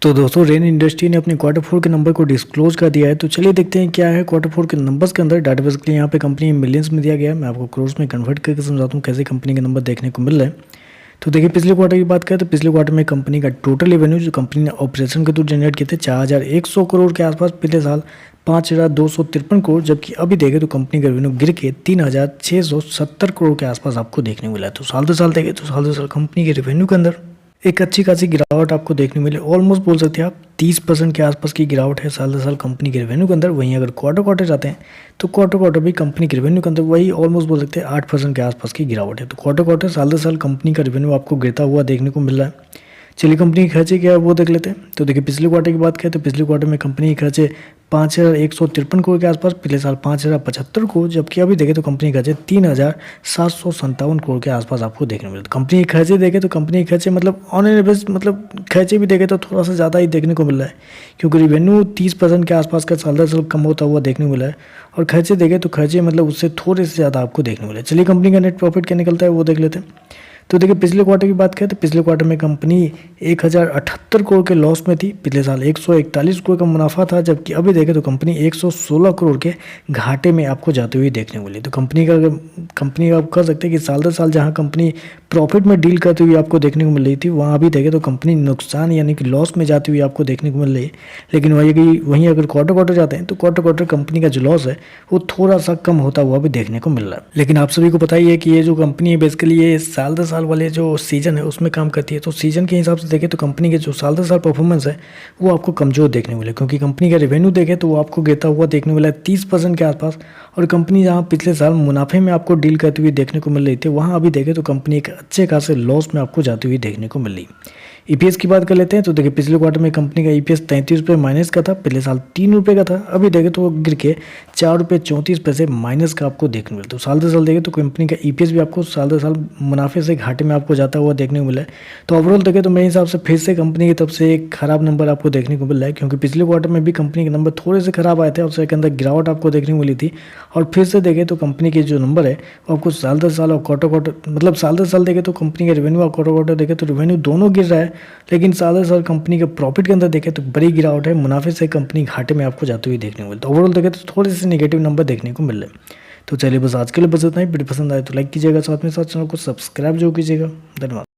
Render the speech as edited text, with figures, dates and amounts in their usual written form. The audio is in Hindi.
तो दोस्तों रेन इंडस्ट्री ने अपने क्वार्टर फोर के नंबर को डिस्क्लोज कर दिया है। तो चलिए देखते हैं क्या है क्वार्टर फोर के नंबर्स के अंदर। डाटा बेसिकली यहाँ पे कंपनी मिलियंस में दिया गया है। मैं आपको करोड़ में कन्वर्ट करके समझाता हूँ कैसे कंपनी के नंबर देखने को मिल रहे हैं। तो देखिए पिछले क्वार्टर की बात करें तो पिछले क्वार्टर में कंपनी का टोटल रेवेन्यू जो कंपनी ने ऑपरेशन के थ्रू जनरेट किए थे 4100 करोड़ के आसपास, पिछले साल 5253 करोड़, जबकि अभी देखें तो कंपनी का रेवेन्यू गिर के 3670 करोड़ के आसपास आपको देखने को मिला है। तो साल दर साल देखें तो साल दर साल कंपनी के रेवेन्यू के अंदर एक अच्छी खासी गिरावट आपको देखने मिले। ऑलमोस्ट बोल सकते हैं आप 30% के आसपास की गिरावट है साल दर साल कंपनी के रेवेन्यू के अंदर। वहीं अगर क्वार्टर क्वार्टर जाते हैं तो क्वार्टर क्वार्टर भी कंपनी के रेवेन्यू के अंदर वही ऑलमोस्ट बोल सकते हैं 8% के आसपास की गिरावट है। तो क्वार्टर क्वार्टर साल दर साल कंपनी का रेवेन्यू आपको गिरता हुआ देखने को मिल रहा है। चलिए कंपनी के खर्चे क्या है वो देख लेते हैं। तो देखिए पिछले क्वार्टर की बात करें तो पिछले क्वार्टर में कंपनी के खर्चे 5153 करोड़ के आसपास, पिछले साल 5075 करोड़, जबकि अभी देखें तो कंपनी के खर्चे 3757 करोड़ के आसपास आपको देखने मिले। कंपनी के खर्चे देखें तो कंपनी के खर्चे मतलब ऑन एन एवरेज मतलब खर्चे भी देखें तो थोड़ा सा ज़्यादा ही देखने को मिल रहा है, क्योंकि रेवेन्यू 30% के आसपास का साल दर साल कम होता हुआ देखने को मिला है। और खर्चे देखें तो खर्चे मतलब उससे थोड़े से ज़्यादा आपको देखने को मिला है। चलिए कंपनी का नेट प्रॉफिट क्या निकलता है वो देख लेते हैं। तो देखिए पिछले क्वार्टर की बात करें तो पिछले क्वार्टर में कंपनी 1078 करोड़ के लॉस में थी, पिछले साल 141 करोड़ का मुनाफा था, जबकि अभी देखें तो कंपनी 116 करोड़ के घाटे में आपको जाते हुए देखने को मिली। तो कंपनी का आप कह सकते हैं कि साल दर साल जहां कंपनी प्रॉफिट में डील करती हुई आपको देखने को मिल रही थी, वहाँ अभी देखें तो कंपनी नुकसान यानी कि लॉस में जाती हुई आपको देखने को मिल रही है। लेकिन वहीं अगर क्वार्टर क्वार्टर जाते हैं तो क्वार्टर क्वार्टर कंपनी का जो लॉस है वो थोड़ा सा कम होता हुआ भी देखने को मिल रहा है। लेकिन आप सभी को पता ही है कि ये जो कंपनी है बेसिकली ये साल दर साल वाले जो सीजन है उसमें काम करती है। तो सीजन के हिसाब से देखें तो कंपनी के जो साल दर साल परफॉर्मेंस है वो आपको कमजोर देखने मिले, क्योंकि कंपनी का रेवेन्यू देखें तो वो आपको गिरता हुआ देखने मिला है 30% के आसपास। और कंपनी जहां पिछले साल मुनाफे में आपको डील करती हुई देखने को मिल रही थी, वहां अभी देखें तो कंपनी एक अच्छे खासे लॉस में आपको जाती हुई देखने को मिल रही। ईपीएस की बात कर लेते हैं। तो देखिए पिछले क्वार्टर में कंपनी का ईपीएस 33 रुपये माइनस का था, पिछले साल 3 रुपये का था, अभी देखें तो वो गिर के 4 रुपये 34 पैसे माइनस का आपको देखने मिलता है। तो साल दर साल देखें तो कंपनी का ईपीएस भी आपको साल दर साल मुनाफे से घाटे में आपको जाता हुआ देखने को मिला है। तो ओवरऑल देखें तो मेरे हिसाब से फिर से कंपनी की तरफ से एक खराब नंबर आपको देखने को मिल रहा है, क्योंकि पिछले क्वार्टर में भी कंपनी के नंबर थोड़े से खराब आए थे और उसके अंदर गिरावट आपको देखने को मिली थी। और फिर से देखें तो कंपनी के जो नंबर है वो आपको साल दर साल और क्वार्टर क्वार्टर मतलब साल दर साल देखें तो कंपनी का रेवेन्यू और क्वार्टर क्वार्टर देखें तो रेवेन्यू दोनों गिर रहा है, लेकिन साल दर साल कंपनी के प्रॉफिट के अंदर देखें तो बड़ी गिरावट है, मुनाफे से कंपनी घाटे में आपको जाते हुए देखने को मिलता है। ओवरऑल देखें तो थोड़े से नेगेटिव नंबर देखने को मिल रहे हैं। तो चलिए बस आज के लिए बस इतना ही। वीडियो पसंद आए तो लाइक कीजिएगा, साथ में साथ चैनल को सब्सक्राइब जरूर कीजिएगा। धन्यवाद।